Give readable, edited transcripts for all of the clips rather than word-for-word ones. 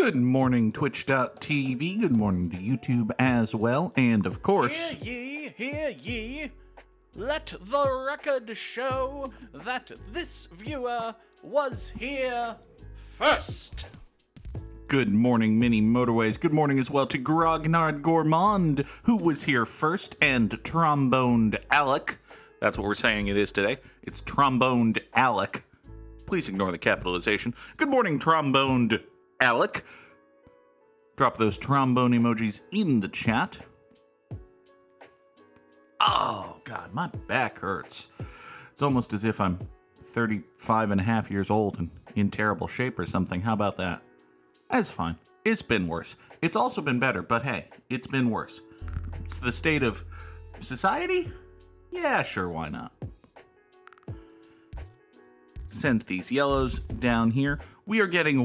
Good morning, Twitch.tv. Good morning to YouTube as well. And of course... Hear ye. Let the record show that this viewer was here first. Good morning, Mini Motorways. Good morning as well to Grognard Gourmand, who was here first, and Tromboned Alec. That's what we're saying it is today. It's Tromboned Alec. Please ignore the capitalization. Good morning, Tromboned Alec. Drop those trombone emojis in the chat. Oh, God, my back hurts. It's almost as if I'm 35 and a half years old and in terrible shape or something. How about that? That's fine. It's been worse. It's also been better, but hey, it's been worse. It's the state of society? Yeah, sure, why not? Send these yellows down here. We are getting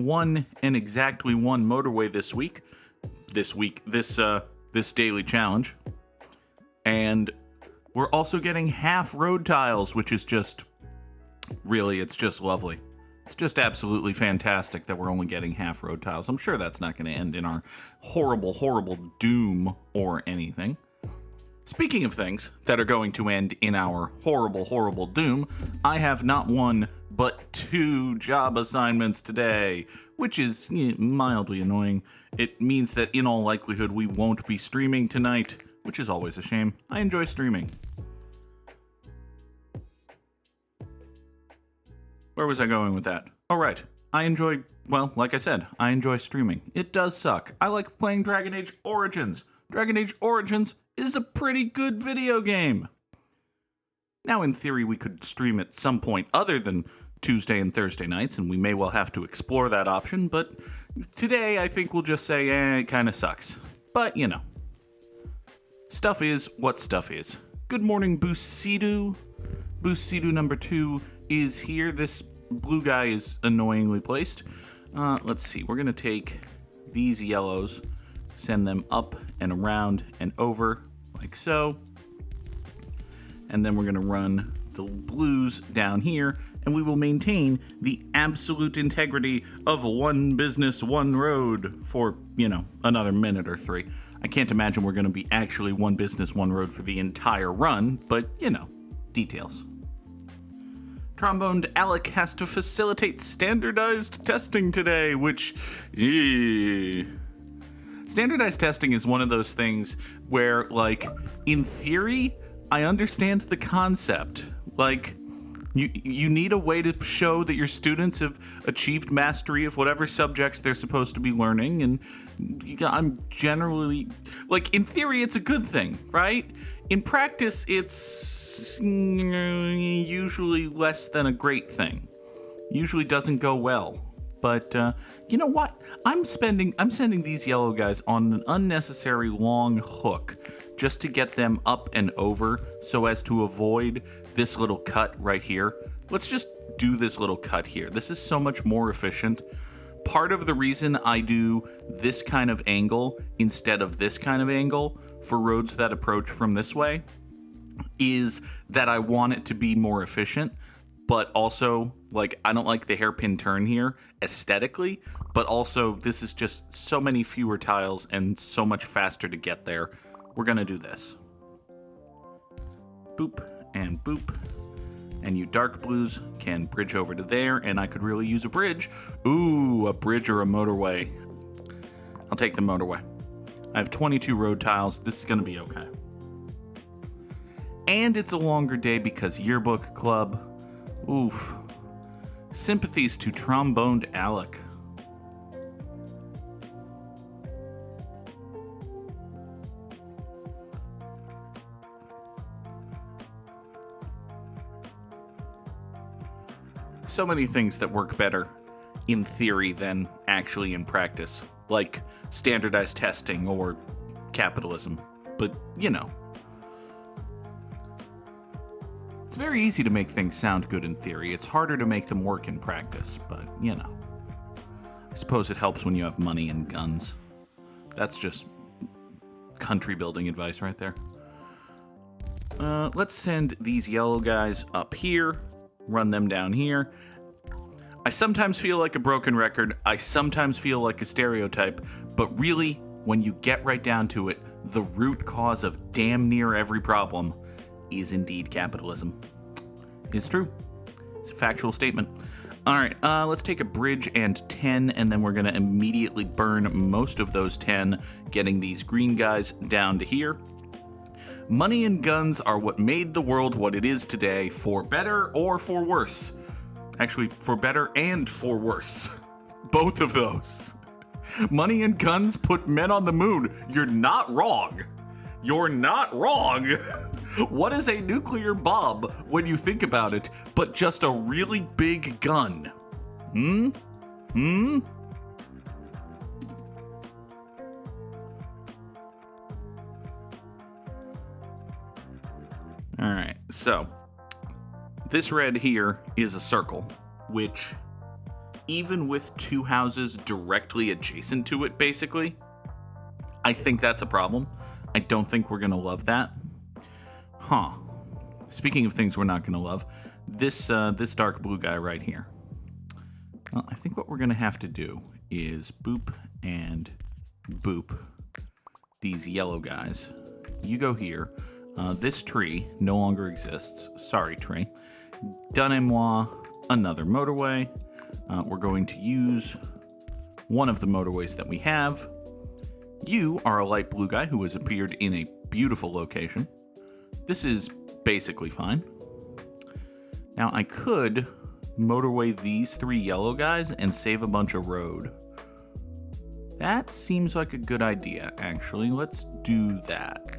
exactly one motorway this week. This daily challenge. And we're also getting half road tiles, which is just, really, it's just lovely. It's just absolutely fantastic that we're only getting half road tiles. I'm sure that's not going to end in our horrible, horrible doom or anything. Speaking of things that are going to end in our horrible, horrible doom, I have not one, but 2 job assignments today, which is mildly annoying. It means that in all likelihood we won't be streaming tonight, which is always a shame. I enjoy streaming. Where was I going with that? Oh, right. Like I said, I enjoy streaming. It does suck. I like playing Dragon Age Origins. Dragon Age Origins is a pretty good video game. Now, in theory, we could stream at some point other than Tuesday and Thursday nights, and we may well have to explore that option, but today I think we'll just say, it kind of sucks. But, stuff is what stuff is. Good morning, Busidu. Busidu number 2 is here. This blue guy is annoyingly placed. Let's see. We're going to take these yellows, send them up and around and over like so. And then we're going to run the blues down here, and we will maintain the absolute integrity of one business, one road for, another minute or 3. I can't imagine we're going to be actually one business, one road for the entire run, but, details. Tromboned Alec has to facilitate standardized testing today, which... Standardized testing is one of those things where, in theory, I understand the concept. You need a way to show that your students have achieved mastery of whatever subjects they're supposed to be learning, and I'm generally... in theory, it's a good thing, right? In practice, it's usually less than a great thing. Usually doesn't go well. But, you know what? I'm sending these yellow guys on an unnecessary long hook just to get them up and over so as to avoid this little cut right here. Let's just do this little cut here. This is so much more efficient. Part of the reason I do this kind of angle instead of this kind of angle for roads that approach from this way is that I want it to be more efficient, but also, I don't like the hairpin turn here aesthetically, but also this is just so many fewer tiles and so much faster to get there. We're gonna do this. Boop and boop. And you dark blues can bridge over to there, and I could really use a bridge. Ooh, a bridge or a motorway. I'll take the motorway. I have 22 road tiles. This is gonna be okay. And it's a longer day because yearbook club. Oof. Sympathies to Tromboned Alec. So many things that work better in theory than actually in practice, like standardized testing or capitalism. But, it's very easy to make things sound good in theory. It's harder to make them work in practice, but, I suppose it helps when you have money and guns. That's just country building advice right there. Let's send these yellow guys up here, run them down here. I sometimes feel like a broken record. I sometimes feel like a stereotype. But really, when you get right down to it, the root cause of damn near every problem is indeed capitalism. It's true. It's a factual statement. All right, let's take a bridge and 10, and then we're going to immediately burn most of those 10, getting these green guys down to here. Money and guns are what made the world what it is today, for better or for worse. Actually, for better and for worse. Both of those. Money and guns put men on the moon. You're not wrong. You're not wrong. What is a nuclear bomb when you think about it, but just a really big gun? All right, so this red here is a circle, which even with two houses directly adjacent to it, basically, I think that's a problem. I don't think we're going to love that. Huh. Speaking of things we're not going to love, this dark blue guy right here. Well, I think what we're going to have to do is boop and boop these yellow guys. You go here. This tree no longer exists. Sorry, tree. Donnez-moi another motorway. We're going to use one of the motorways that we have. You are a light blue guy who has appeared in a beautiful location. This is basically fine. Now, I could motorway these three yellow guys and save a bunch of road. That seems like a good idea, actually. Let's do that.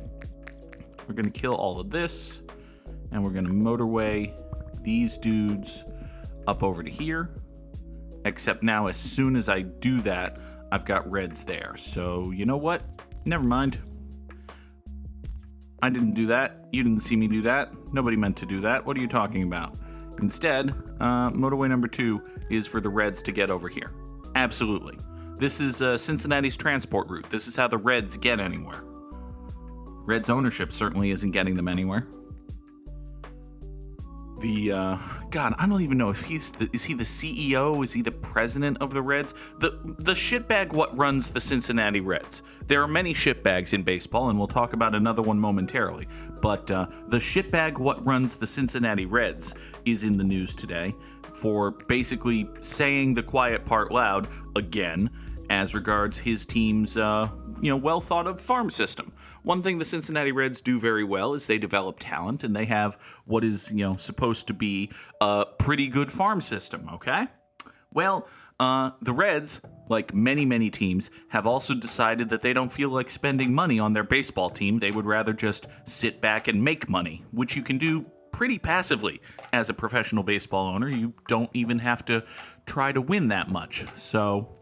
We're going to kill all of this, and we're going to motorway these dudes up over to here. Except now, as soon as I do that, I've got reds there. So, you know what? Never mind. I didn't do that. You didn't see me do that. Nobody meant to do that. What are you talking about? Instead, motorway number 2 is for the Reds to get over here. Absolutely. This is Cincinnati's transport route. This is how the Reds get anywhere. Reds ownership certainly isn't getting them anywhere. God, I don't even know if is he the CEO? Is he the president of the Reds? The shitbag what runs the Cincinnati Reds. There are many shitbags in baseball, and we'll talk about another one momentarily. But the shitbag what runs the Cincinnati Reds is in the news today for basically saying the quiet part loud again as regards his team's well thought of farm system. One thing the Cincinnati Reds do very well is they develop talent, and they have what is supposed to be a pretty good farm system, okay? Well, the Reds, like many teams, have also decided that they don't feel like spending money on their baseball team. They would rather just sit back and make money, which you can do pretty passively as a professional baseball owner. You don't even have to try to win that much. So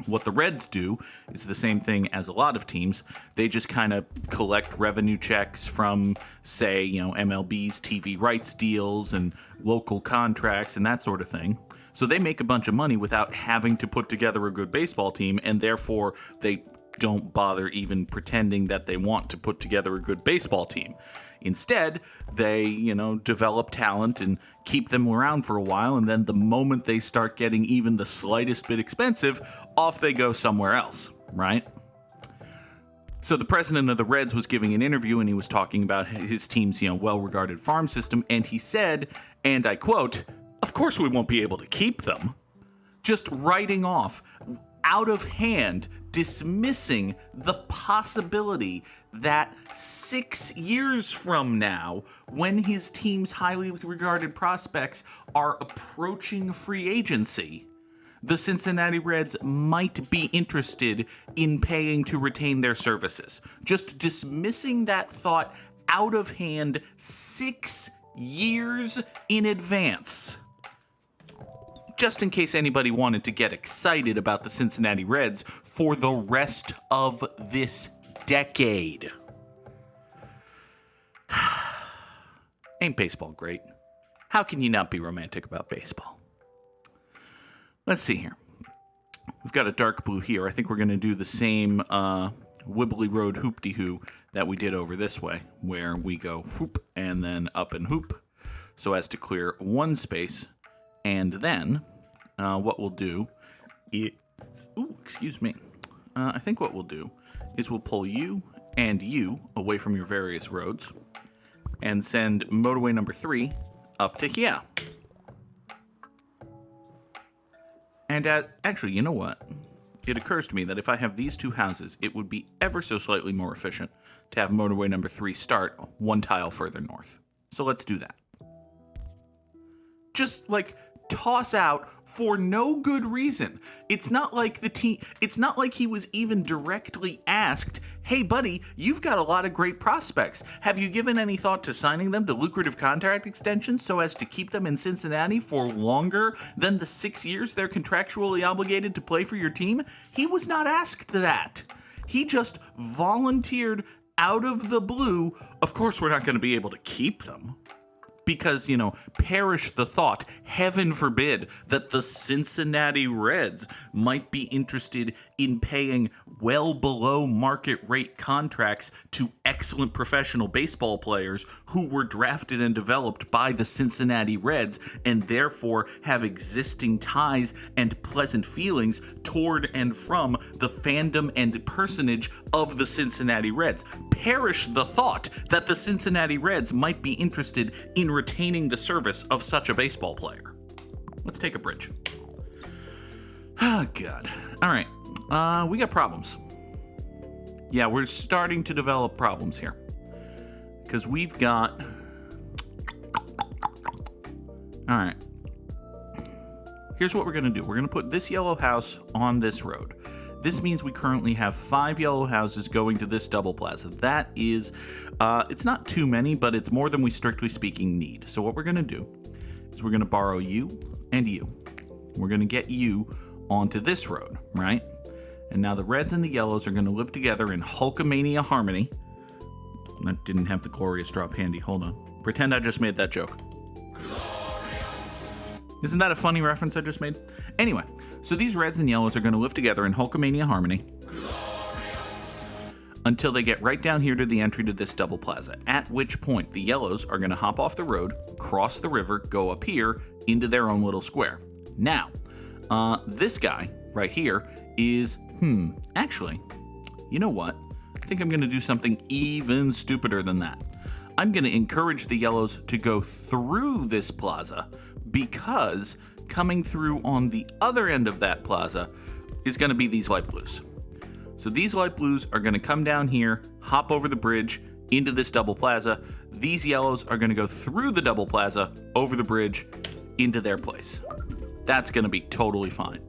what the Reds do is the same thing as a lot of teams. They just kind of collect revenue checks from, say, MLB's TV rights deals and local contracts and that sort of thing. So they make a bunch of money without having to put together a good baseball team, and therefore they don't bother even pretending that they want to put together a good baseball team. Instead, they, develop talent and keep them around for a while, and then the moment they start getting even the slightest bit expensive, off they go somewhere else, right? So the president of the Reds was giving an interview, and he was talking about his team's, well-regarded farm system, and he said, and I quote, "Of course we won't be able to keep them." Just writing off, out of hand, dismissing the possibility that 6 years from now, when his team's highly regarded prospects are approaching free agency, the Cincinnati Reds might be interested in paying to retain their services. Just dismissing that thought out of hand 6 years in advance. Just in case anybody wanted to get excited about the Cincinnati Reds for the rest of this decade. Ain't baseball great? How can you not be romantic about baseball? Let's see here. We've got a dark blue here. I think we're going to do the same Wibbly Road hoop-de-hoo that we did over this way, where we go whoop and then up and hoop, so as to clear one space. And then what we'll do is... Ooh, excuse me. I think what we'll do is we'll pull you and you away from your various roads and send motorway number 3 up to here. And actually, you know what? It occurs to me that if I have these 2 houses, it would be ever so slightly more efficient to have motorway number 3 start 1 tile further north. So let's do that. Just like toss out for no good reason. It's not like it's not like he was even directly asked, "Hey buddy, you've got a lot of great prospects. Have you given any thought to signing them to lucrative contract extensions so as to keep them in Cincinnati for longer than the 6 years they're contractually obligated to play for your team?" He was not asked that. He just volunteered out of the blue. Of course, we're not going to be able to keep them. Because, perish the thought, heaven forbid, that the Cincinnati Reds might be interested in paying well below market rate contracts to excellent professional baseball players who were drafted and developed by the Cincinnati Reds and therefore have existing ties and pleasant feelings toward and from the fandom and personage of the Cincinnati Reds. Perish the thought that the Cincinnati Reds might be interested in retaining the service of such a baseball player. Let's take a bridge. Oh, God. All right. We got problems. Yeah, we're starting to develop problems here. Because we've got... All right. Here's what we're going to do. We're going to put this yellow house on this road. This means we currently have 5 yellow houses going to this double plaza. That is, it's not too many, but it's more than we strictly speaking need. So what we're going to do is we're going to borrow you and you. We're going to get you onto this road, right? And now the reds and the yellows are going to live together in Hulkamania harmony. That didn't have the glorious drop handy. Hold on. Pretend I just made that joke. Isn't that a funny reference I just made? Anyway, so these reds and yellows are going to live together in Hulkamania harmony until they get right down here to the entry to this double plaza, at which point the yellows are going to hop off the road, cross the river, go up here into their own little square. Now, this guy right here is, actually, you know what? I think I'm going to do something even stupider than that. I'm going to encourage the yellows to go through this plaza because coming through on the other end of that plaza is going to be these light blues. So these light blues are going to come down here, hop over the bridge into this double plaza. These yellows are going to go through the double plaza, over the bridge, into their place. That's going to be totally fine.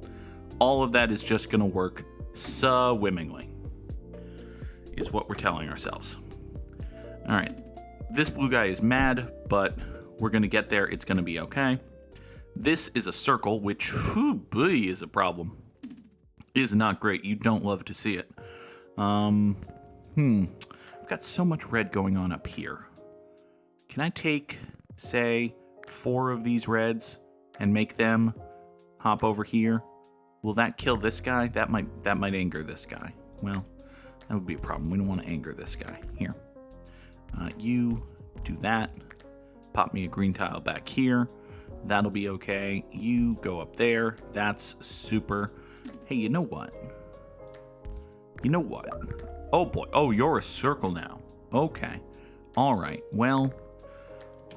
All of that is just going to work swimmingly, is what we're telling ourselves. All right. This blue guy is mad, but we're going to get there. It's going to be okay. This is a circle, which, boy, is a problem. Is not great. You don't love to see it. I've got so much red going on up here. Can I take, say, 4 of these reds and make them hop over here? Will that kill this guy? That might anger this guy. Well, that would be a problem. We don't want to anger this guy. Here. You do that. Pop me a green tile back here. That'll be okay. You go up there. That's super. Hey, you know what? Oh, boy. Oh, you're a circle now. Okay. All right. Well,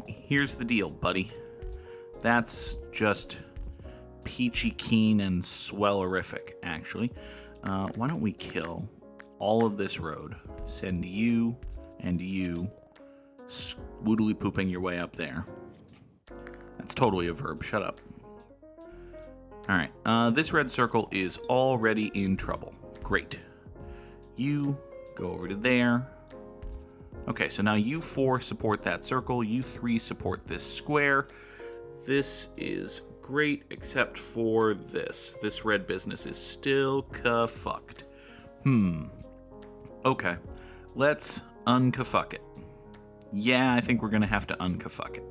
here's the deal, buddy. That's just peachy keen and swellerific, actually. Why don't we kill all of this road? Send you and you swoodily pooping your way up there. That's totally a verb. Shut up. All right. This red circle is already in trouble. Great. You go over to there. Okay, so now you 4 support that circle. You 3 support this square. This is great, except for this. This red business is still ka-fucked. Okay. Let's unka-fuck it. Yeah, I think we're going to have to unka-fuck it.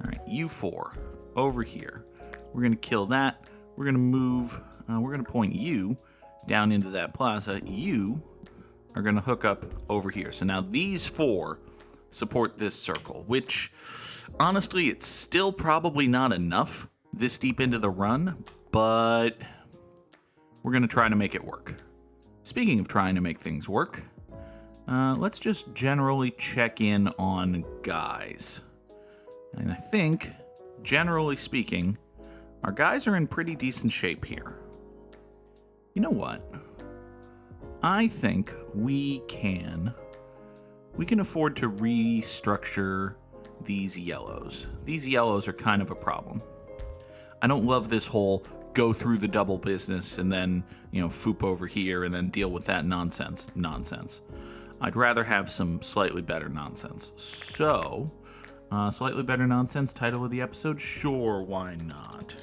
All right, you 4 over here. We're going to kill that. We're going to move. We're going to point you down into that plaza. You are going to hook up over here. So now these 4 support this circle, which honestly, it's still probably not enough this deep into the run, but we're going to try to make it work. Speaking of trying to make things work, let's just generally check in on guys. And I think, generally speaking, our guys are in pretty decent shape here. You know what? I think we can afford to restructure these yellows. These yellows are kind of a problem. I don't love this whole go through the double business and then, foop over here and then deal with that nonsense. I'd rather have some slightly better nonsense. So, slightly better nonsense, title of the episode? Sure, why not?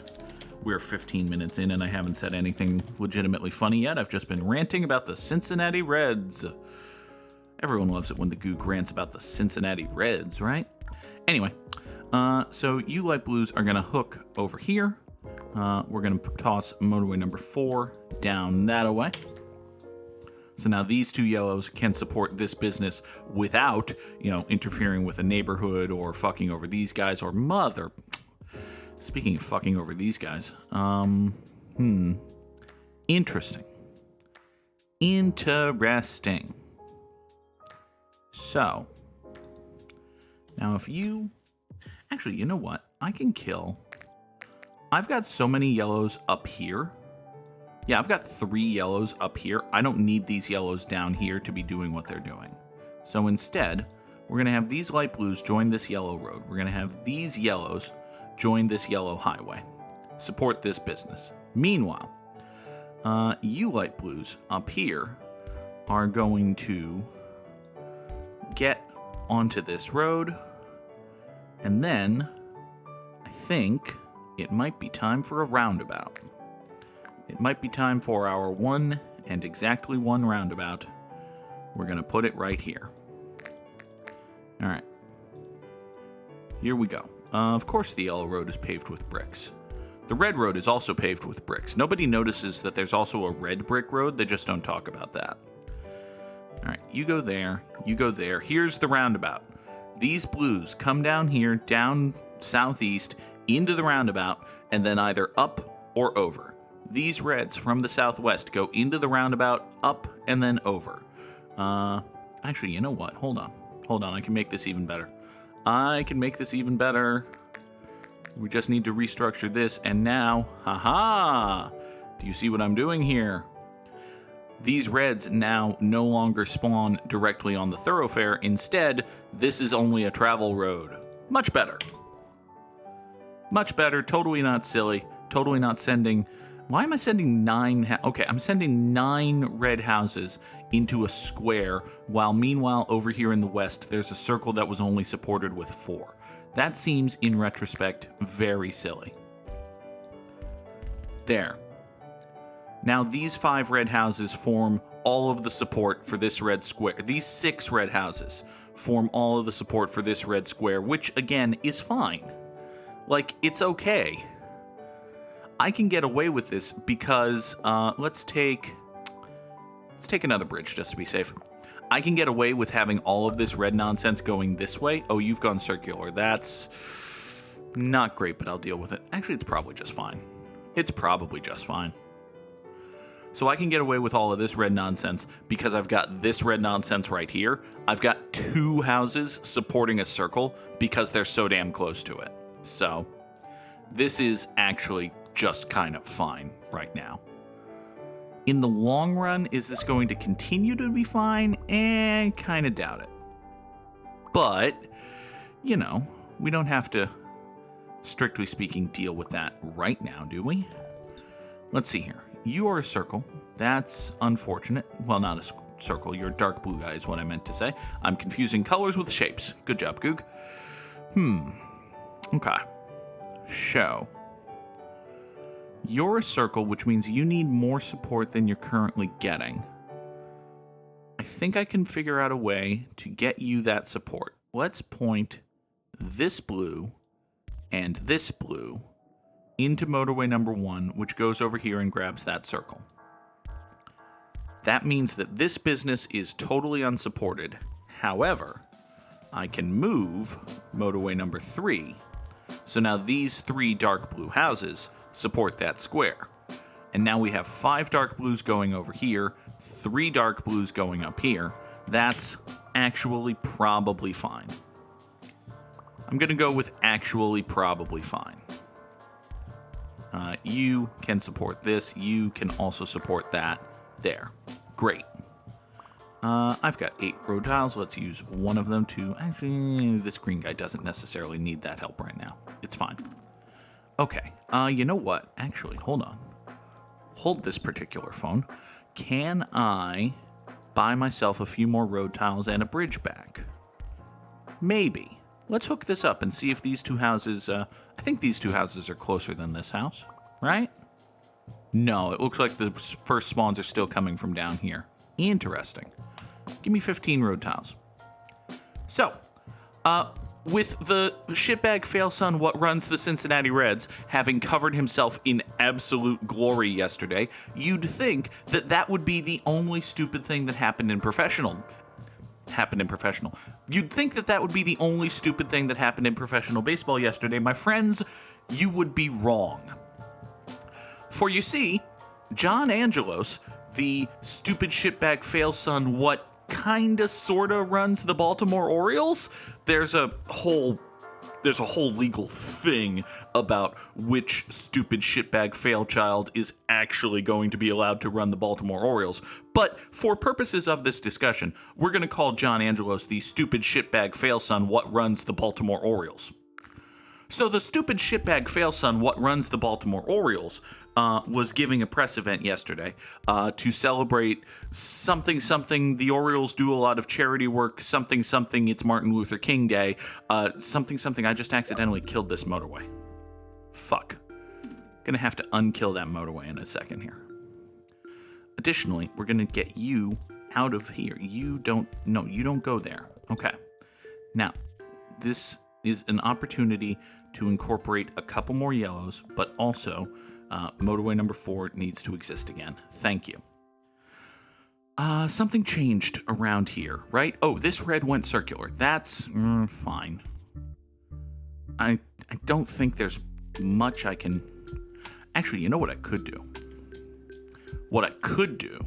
We're 15 minutes in and I haven't said anything legitimately funny yet. I've just been ranting about the Cincinnati Reds. Everyone loves it when the Goog rants about the Cincinnati Reds, right? Anyway, so you light blues are going to hook over here. We're going to toss motorway number 4 down that way. So now these two yellows can support this business without, interfering with a neighborhood or fucking over these guys or mother. Speaking of fucking over these guys, interesting. So, now if you, actually, you know what? I've got so many yellows up here. Yeah, I've got 3 yellows up here. I don't need these yellows down here to be doing what they're doing. So instead, we're going to have these light blues join this yellow road. We're going to have these yellows join this yellow highway. Support this business. Meanwhile, you light blues up here are going to get onto this road. And then I think it might be time for a roundabout. It might be time for our one and exactly one roundabout. We're going to put it right here. All right. Here we go. Of course the yellow road is paved with bricks. The red road is also paved with bricks. Nobody notices that there's also a red brick road. They just don't talk about that. All right, you go there. You go there. Here's the roundabout. These blues come down here, down southeast, into the roundabout, and then either up or over. These reds from the southwest go into the roundabout, up, and then over. Actually, you know what? Hold on. I can make this even better. We just need to restructure this, and now, haha! Do you see what I'm doing here? These reds now no longer spawn directly on the thoroughfare. Instead, this is only a travel road. Much better. Totally not silly. Totally not sending... Why am I sending 9... Okay, I'm sending 9 red houses into a square, while meanwhile over here in the west, there's a circle that was only supported with 4. That seems, in retrospect, very silly. There. Now these 5 red houses form all of the support for this red square. These 6 red houses form all of the support for this red square, which, again, is fine. Like, it's okay. I can get away with this because, let's take another bridge just to be safe. I can get away with having all of this red nonsense going this way. Oh, you've gone circular. That's not great, but I'll deal with it. Actually, it's probably just fine. So I can get away with all of this red nonsense because I've got this red nonsense right here. I've got 2 houses supporting a circle because they're so damn close to it. So this is actually just kind of fine right now. In the long run, is this going to continue to be fine? And kind of doubt it. But, we don't have to, strictly speaking, deal with that right now, do we? Let's see here. You are a circle. That's unfortunate. Well, not a circle. You're a dark blue guy is what I meant to say. I'm confusing colors with shapes. Good job, Goog. Okay. So, you're a circle, which means you need more support than you're currently getting. I think I can figure out a way to get you that support. Let's point this blue and this blue into motorway number 1, which goes over here and grabs that circle. That means that this business is totally unsupported. However, I can move motorway number 3 So now these 3 dark blue houses support that square. And now we have 5 dark blues going over here, 3 dark blues going up here. That's actually probably fine. I'm going to go with actually probably fine. You can support this. You can also support that. There. Great. I've got 8 road tiles. Let's use one of them to... Actually, this green guy doesn't necessarily need that help right now. It's fine. Okay. You know what? Actually, hold on. Hold this particular phone. Can I buy myself a few more road tiles and a bridge back? Maybe. Let's hook this up and see if these 2 houses... I think these 2 houses are closer than this house, right? No, it looks like the first spawns are still coming from down here. Interesting. Give me 15 road tiles. So, with the shitbag failson what runs the Cincinnati Reds having covered himself in absolute glory yesterday, you'd think that that would be the only stupid thing that happened in professional. You'd think that that would be the only stupid thing that happened in professional baseball yesterday. My friends, you would be wrong. For you see, John Angelos, the stupid shitbag failson what kinda sorta runs the Baltimore Orioles, there's a whole legal thing about which stupid shitbag failchild is actually going to be allowed to run the Baltimore Orioles. But for purposes of this discussion, we're going to call John Angelos the stupid shitbag failson what runs the Baltimore Orioles. So the stupid shitbag failson what runs the Baltimore Orioles was giving a press event yesterday to celebrate something. The Orioles do a lot of charity work. Something. It's Martin Luther King Day. Something. I just accidentally killed this motorway. Fuck. Gonna have to unkill that motorway in a second here. Additionally, we're gonna get you out of here. You don't go there. Okay. Now, this is an opportunity to incorporate a couple more yellows, but also motorway number 4 needs to exist again. Thank you. Something changed around here, right? Oh, this red went circular. That's fine. I don't think there's much I can... Actually, you know what I could do? What I could do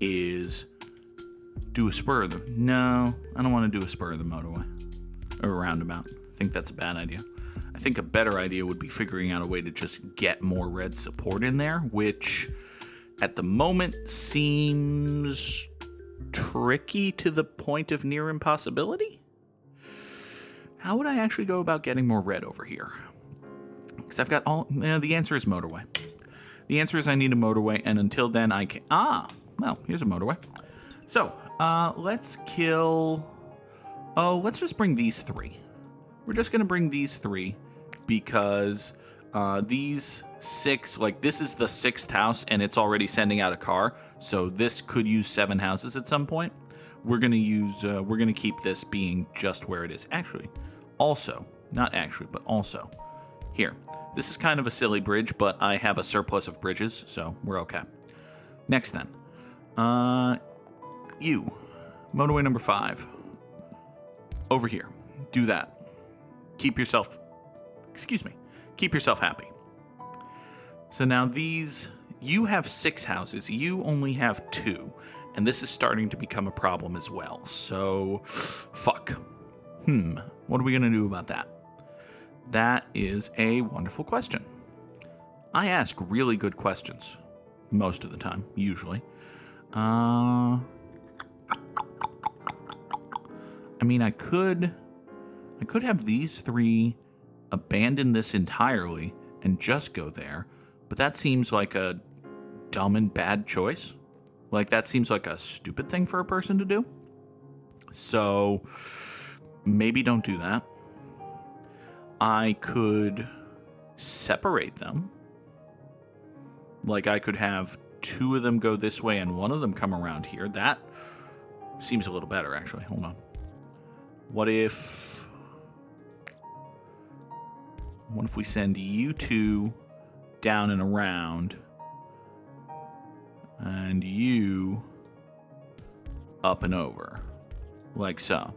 is do a spur of the... No, I don't want to do a spur of the motorway. Or a roundabout. I think that's a bad idea. I think a better idea would be figuring out a way to just get more red support in there, which at the moment seems tricky to the point of near impossibility. How would I actually go about getting more red over here? Because I've got all... the answer is motorway. The answer is I need a motorway, and until then I can... well, here's a motorway. So, let's kill... Oh, let's just bring these 3. We're just going to bring these 3 because these 6, like this is the 6th house and it's already sending out a car. So this could use 7 houses at some point. We're going to keep this being just where it is. Also, here. This is kind of a silly bridge, but I have a surplus of bridges, so we're okay. Next then. You. Motorway number 5. Over here. Do that. Keep yourself happy. So now these, you have 6 houses, you only have 2, and this is starting to become a problem as well. So, fuck. What are we gonna do about that? That is a wonderful question. I ask really good questions. Most of the time, usually. I mean, I could have these 3 abandon this entirely and just go there, but that seems like a dumb and bad choice. Like, that seems like a stupid thing for a person to do. So, maybe don't do that. I could separate them. Like, I could have 2 of them go this way and 1 of them come around here. That seems a little better, actually. Hold on. What if we send you 2 down and around and you up and over, like so.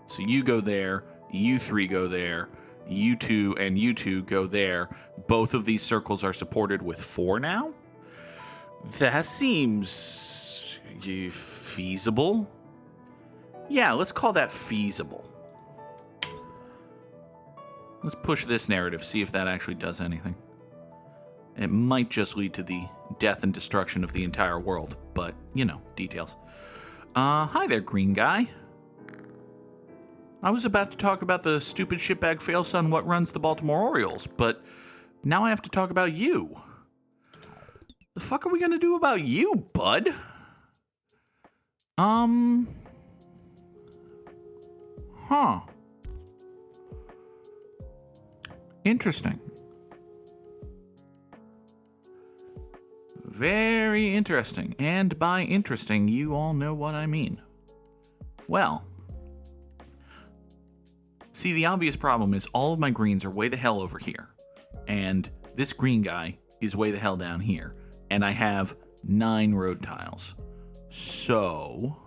So you go there, you 3 go there, you 2 and you 2 go there. Both of these circles are supported with 4 now? That seems feasible. Yeah, let's call that feasible. Let's push this narrative, see if that actually does anything. It might just lead to the death and destruction of the entire world, but, details. Hi there, green guy. I was about to talk about the stupid shitbag failson what runs the Baltimore Orioles, but now I have to talk about you. The fuck are we gonna do about you, bud? Huh. Interesting. Very interesting. And by interesting, you all know what I mean. Well, see, the obvious problem is all of my greens are way the hell over here. And this green guy is way the hell down here. And I have 9 road tiles. So,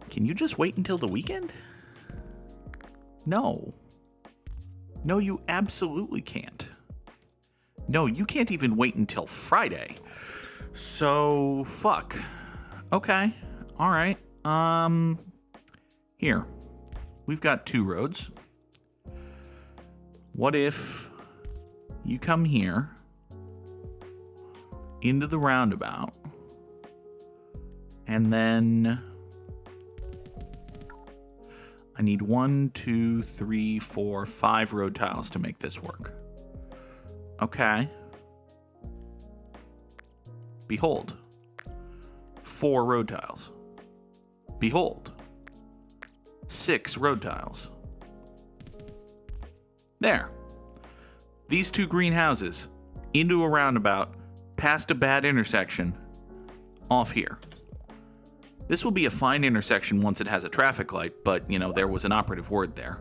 can you just wait until the weekend? No. No, you absolutely can't. No, you can't even wait until Friday. So, fuck. Okay. All right. Here. We've got 2 roads. What if you come here into the roundabout and then I need 1, 2, 3, 4, 5 road tiles to make this work. Okay. Behold. 4 road tiles. Behold. 6 road tiles. There. These 2 green houses into a roundabout, past a bad intersection, off here. This will be a fine intersection once it has a traffic light, but, there was an operative word there.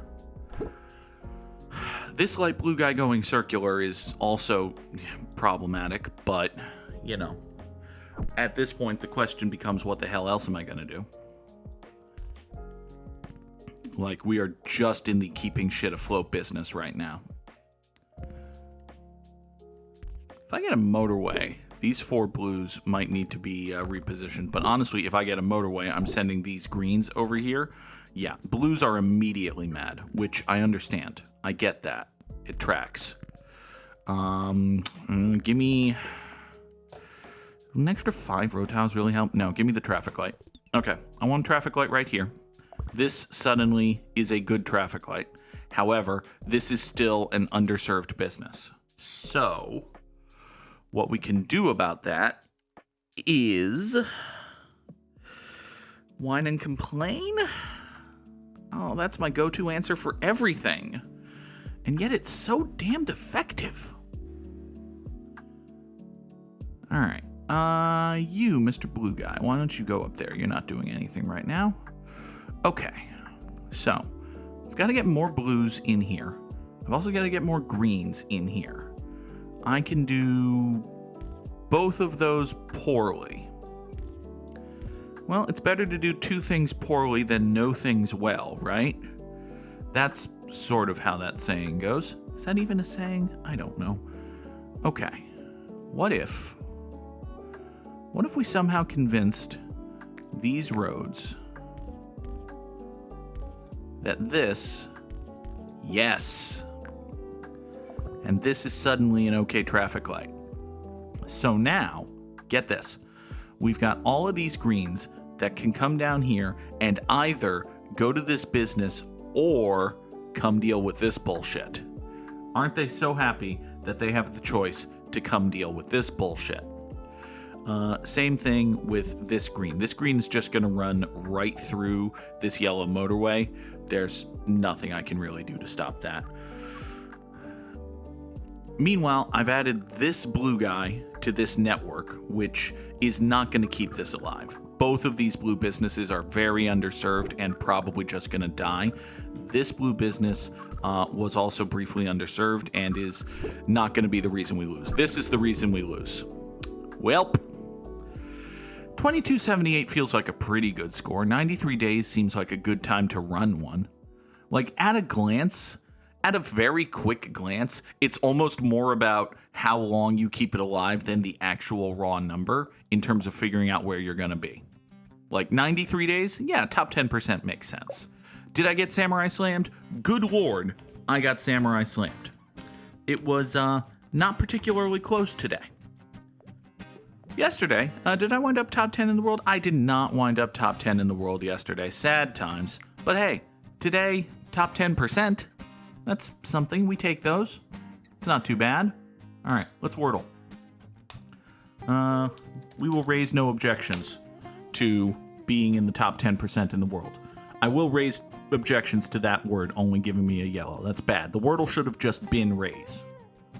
This light blue guy going circular is also problematic, but, at this point the question becomes, what the hell else am I going to do? Like, we are just in the keeping shit afloat business right now. If I get a motorway, these 4 blues might need to be repositioned. But honestly, if I get a motorway, I'm sending these greens over here. Yeah, blues are immediately mad, which I understand. I get that. It tracks. Give me an extra 5 road tiles really help? No, give me the traffic light. Okay, I want a traffic light right here. This suddenly is a good traffic light. However, this is still an underserved business. So, what we can do about that is whine and complain? Oh, that's my go-to answer for everything. And yet it's so damned effective. All right. You, Mr. Blue Guy, why don't you go up there? You're not doing anything right now. Okay. So, I've got to get more blues in here. I've also got to get more greens in here. I can do both of those poorly. Well, it's better to do 2 things poorly than no things well, right? That's sort of how that saying goes. Is that even a saying? I don't know. Okay. What if we somehow convinced these roads that this, yes, and this is suddenly an okay traffic light. So now, get this. We've got all of these greens that can come down here and either go to this business or come deal with this bullshit. Aren't they so happy that they have the choice to come deal with this bullshit? Same thing with this green. This green is just going to run right through this yellow motorway. There's nothing I can really do to stop that. Meanwhile, I've added this blue guy to this network, which is not going to keep this alive. Both of these blue businesses are very underserved and probably just going to die. This blue business was also briefly underserved and is not going to be the reason we lose. This is the reason we lose. Welp. 2278 feels like a pretty good score. 93 days seems like a good time to run one. Like, at a glance, at a very quick glance, it's almost more about how long you keep it alive than the actual raw number in terms of figuring out where you're going to be. Like 93 days? Yeah, top 10% makes sense. Did I get Samurai Slammed? Good lord, I got Samurai Slammed. It was not particularly close today. Yesterday, did I wind up top 10 in the world? I did not wind up top 10 in the world yesterday. Sad times. But hey, today, top 10%. That's something. We take those. It's not too bad. All right, let's Wordle. We will raise no objections to being in the top 10% in the world. I will raise objections to that word only giving me a yellow. That's bad. The Wordle should have just been raise.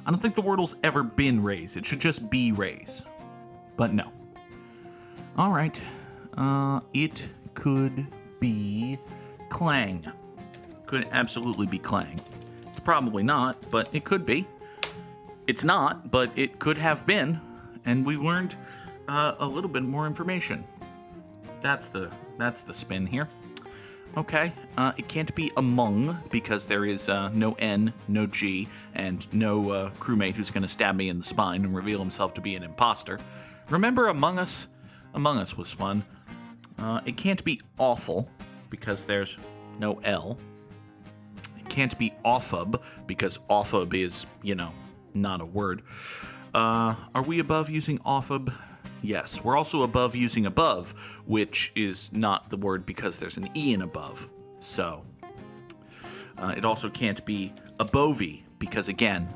I don't think the Wordle's ever been raise. It should just be raise. But no. All right. It could be clang. Could absolutely be clang. It's probably not, but it could be. It's not, but it could have been. And we learned a little bit more information. That's the spin here. Okay. It can't be among because there is no N, no G, and no crewmate who's going to stab me in the spine and reveal himself to be an imposter. Remember Among Us? Among Us was fun. It can't be awful because there's no L. It can't be offub because offub is, not a word. Are we above using offub? Yes. We're also above using above, which is not the word because there's an E in above. So, it also can't be abovie because, again,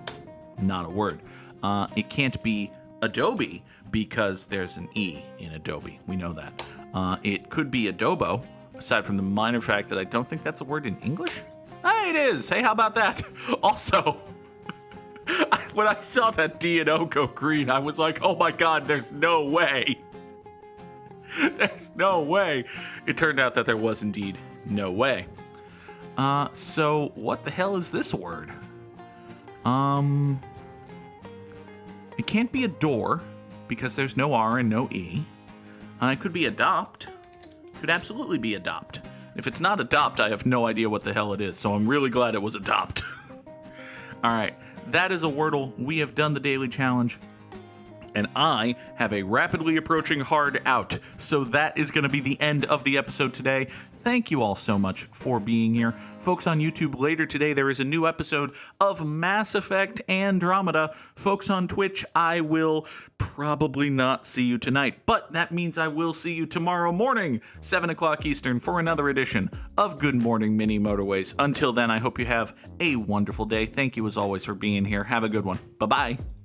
not a word. It can't be Adobe because there's an E in Adobe. We know that. It could be adobo, aside from the minor fact that I don't think that's a word in English. Hey, it is. Hey, how about that? Also, when I saw that D and O go green, I was like, oh my God, there's no way. There's no way. It turned out that there was indeed no way. So what the hell is this word? It can't be adore because there's no R and no E. It could be adopt. Could absolutely be adopt. If it's not adopt, I have no idea what the hell it is, so I'm really glad it was adopt. All right, that is a Wordle. We have done the daily challenge, and I have a rapidly approaching hard out. So that is going to be the end of the episode today. Thank you all so much for being here. Folks on YouTube, later today there is a new episode of Mass Effect Andromeda. Folks on Twitch, I will probably not see you tonight, but that means I will see you tomorrow morning, 7 o'clock Eastern, for another edition of Good Morning Mini Motorways. Until then, I hope you have a wonderful day. Thank you as always for being here. Have a good one. Bye-bye.